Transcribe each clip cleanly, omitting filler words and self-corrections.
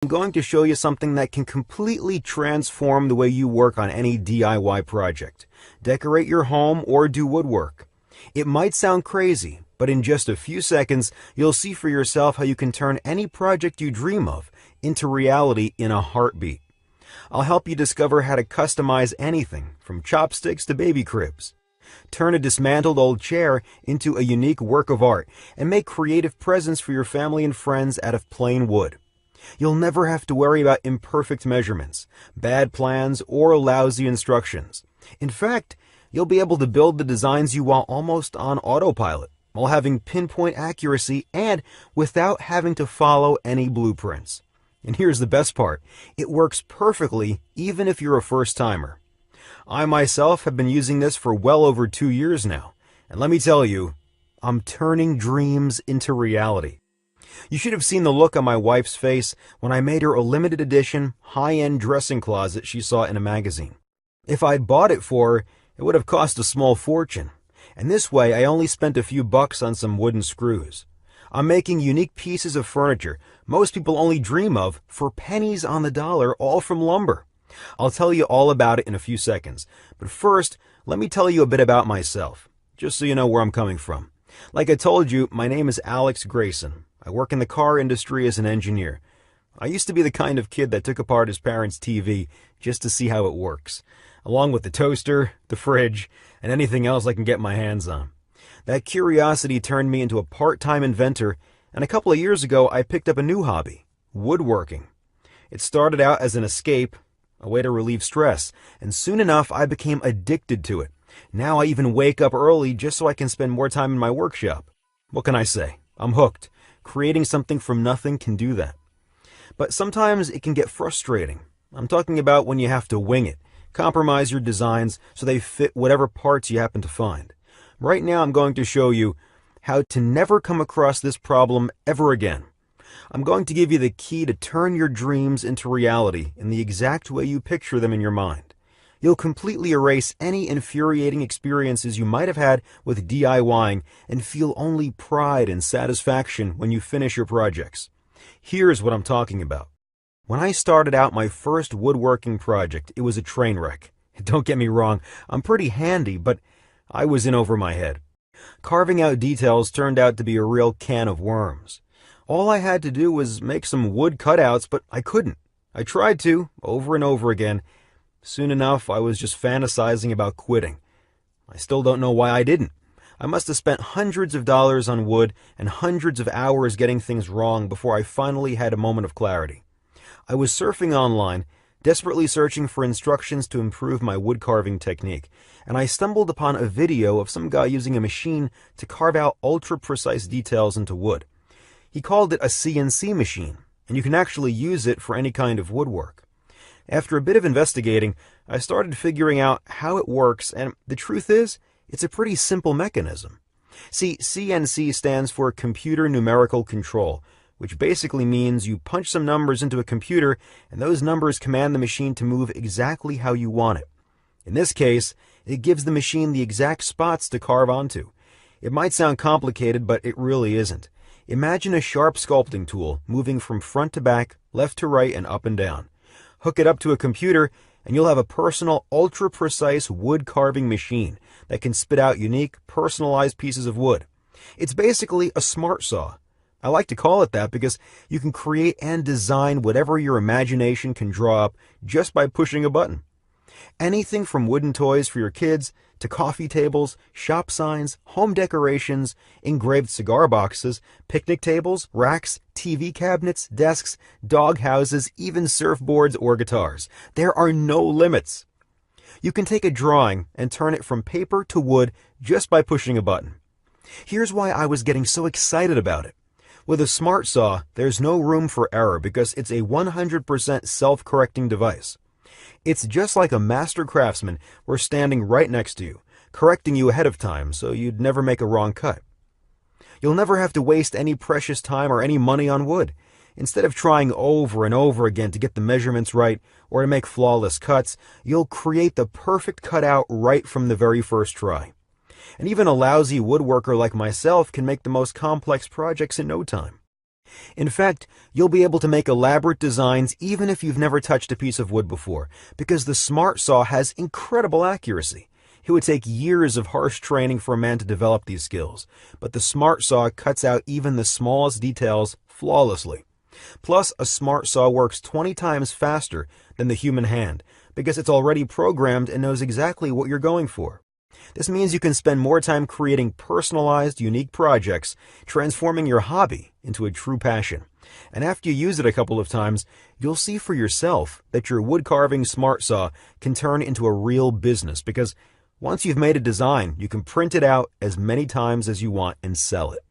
I'm going to show you something that can completely transform the way you work on any DIY project. Decorate your home or do woodwork. It might sound crazy, but in just a few seconds, you'll see for yourself how you can turn any project you dream of into reality in a heartbeat. I'll help you discover how to customize anything from chopsticks to baby cribs. Turn a dismantled old chair into a unique work of art and make creative presents for your family and friends out of plain wood. You'll never have to worry about imperfect measurements, bad plans, or lousy instructions. In fact, you'll be able to build the designs you want almost on autopilot, while having pinpoint accuracy and without having to follow any blueprints. And here's the best part, it works perfectly even if you're a first-timer. I myself have been using this for well over 2 years now, and let me tell you, I'm turning dreams into reality. You should have seen the look on my wife's face when I made her a limited edition, high-end dressing closet she saw in a magazine. If I'd bought it for her, it would have cost a small fortune, and this way I only spent a few bucks on some wooden screws. I'm making unique pieces of furniture most people only dream of for pennies on the dollar, all from lumber. I'll tell you all about it in a few seconds, but first, let me tell you a bit about myself, just so you know where I'm coming from. Like I told you, my name is Alex Grayson. I work in the car industry as an engineer. I used to be the kind of kid that took apart his parents' TV just to see how it works, along with the toaster, the fridge, and anything else I can get my hands on. That curiosity turned me into a part-time inventor, and a couple of years ago I picked up a new hobby, woodworking. It started out as an escape, a way to relieve stress, and soon enough I became addicted to it. Now I even wake up early just so I can spend more time in my workshop. What can I say? I'm hooked. Creating something from nothing can do that. But sometimes it can get frustrating. I'm talking about when you have to wing it, compromise your designs so they fit whatever parts you happen to find. Right now I'm going to show you how to never come across this problem ever again. I'm going to give you the key to turn your dreams into reality in the exact way you picture them in your mind. You'll completely erase any infuriating experiences you might have had with DIYing and feel only pride and satisfaction when you finish your projects. Here's what I'm talking about. When I started out my first woodworking project, it was a train wreck. Don't get me wrong, I'm pretty handy, but I was in over my head. Carving out details turned out to be a real can of worms. All I had to do was make some wood cutouts, but I couldn't. I tried to, over and over again. Soon enough, I was just fantasizing about quitting. I still don't know why I didn't. I must have spent hundreds of dollars on wood and hundreds of hours getting things wrong before I finally had a moment of clarity. I was surfing online, desperately searching for instructions to improve my wood carving technique, and I stumbled upon a video of some guy using a machine to carve out ultra-precise details into wood. He called it a CNC machine, and you can actually use it for any kind of woodwork. After a bit of investigating, I started figuring out how it works, and the truth is, it's a pretty simple mechanism. See, CNC stands for Computer Numerical Control, which basically means you punch some numbers into a computer, and those numbers command the machine to move exactly how you want it. In this case, it gives the machine the exact spots to carve onto. It might sound complicated, but it really isn't. Imagine a sharp sculpting tool moving from front to back, left to right, and up and down. Hook it up to a computer, and you'll have a personal, ultra-precise wood carving machine that can spit out unique, personalized pieces of wood. It's basically a smart saw. I like to call it that because you can create and design whatever your imagination can draw up just by pushing a button. Anything from wooden toys for your kids to coffee tables, shop signs, home decorations, engraved cigar boxes, picnic tables, racks, TV cabinets, desks, dog houses, even surfboards or guitars. There are no limits. You can take a drawing and turn it from paper to wood just by pushing a button. Here's why I was getting so excited about it. With a smart saw, there's no room for error because it's a 100% self-correcting device. It's just like a master craftsman were standing right next to you, correcting you ahead of time so you'd never make a wrong cut. You'll never have to waste any precious time or any money on wood. Instead of trying over and over again to get the measurements right or to make flawless cuts, you'll create the perfect cutout right from the very first try. And even a lousy woodworker like myself can make the most complex projects in no time. In fact, you'll be able to make elaborate designs even if you've never touched a piece of wood before, because the Smart Saw has incredible accuracy. It would take years of harsh training for a man to develop these skills, but the Smart Saw cuts out even the smallest details flawlessly. Plus, a Smart Saw works 20 times faster than the human hand, because it's already programmed and knows exactly what you're going for. This means you can spend more time creating personalized, unique projects, transforming your hobby into a true passion. And after you use it a couple of times, you'll see for yourself that your wood carving Smart Saw can turn into a real business, because once you've made a design, you can print it out as many times as you want and sell it.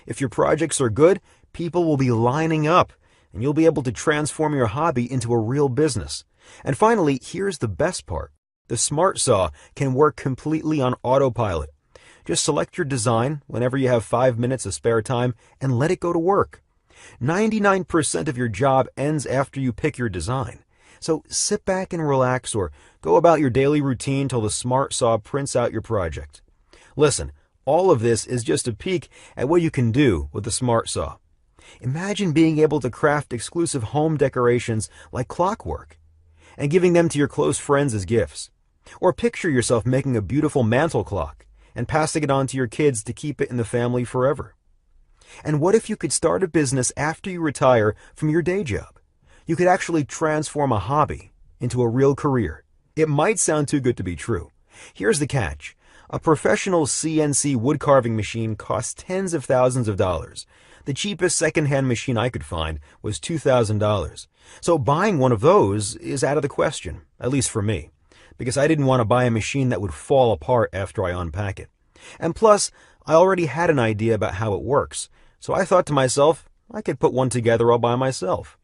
If your projects are good, people will be lining up, and you'll be able to transform your hobby into a real business. And finally, here's the best part. The Smart Saw can work completely on autopilot. Just select your design whenever you have 5 minutes of spare time and let it go to work. 99% of your job ends after you pick your design. So sit back and relax, or go about your daily routine till the Smart Saw prints out your project. Listen, all of this is just a peek at what you can do with the Smart Saw. Imagine being able to craft exclusive home decorations like clockwork and giving them to your close friends as gifts. Or picture yourself making a beautiful mantel clock and passing it on to your kids to keep it in the family forever. And what if you could start a business after you retire from your day job? You could actually transform a hobby into a real career. It might sound too good to be true. Here's the catch. A professional CNC wood carving machine costs tens of thousands of dollars. The cheapest second-hand machine I could find was $2,000. So buying one of those is out of the question, at least for me, because I didn't want to buy a machine that would fall apart after I unpack it. And plus, I already had an idea about how it works, so I thought to myself, I could put one together all by myself.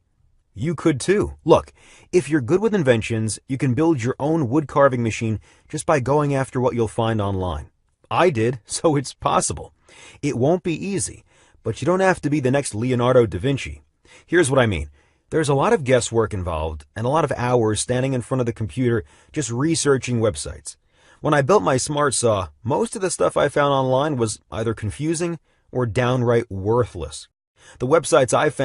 You could too. Look, if you're good with inventions, you can build your own wood carving machine just by going after what you'll find online. I did, so it's possible. It won't be easy, but you don't have to be the next Leonardo da Vinci. Here's what I mean. There's a lot of guesswork involved and a lot of hours standing in front of the computer just researching websites. When I built my Smart Saw, most of the stuff I found online was either confusing or downright worthless. The websites I found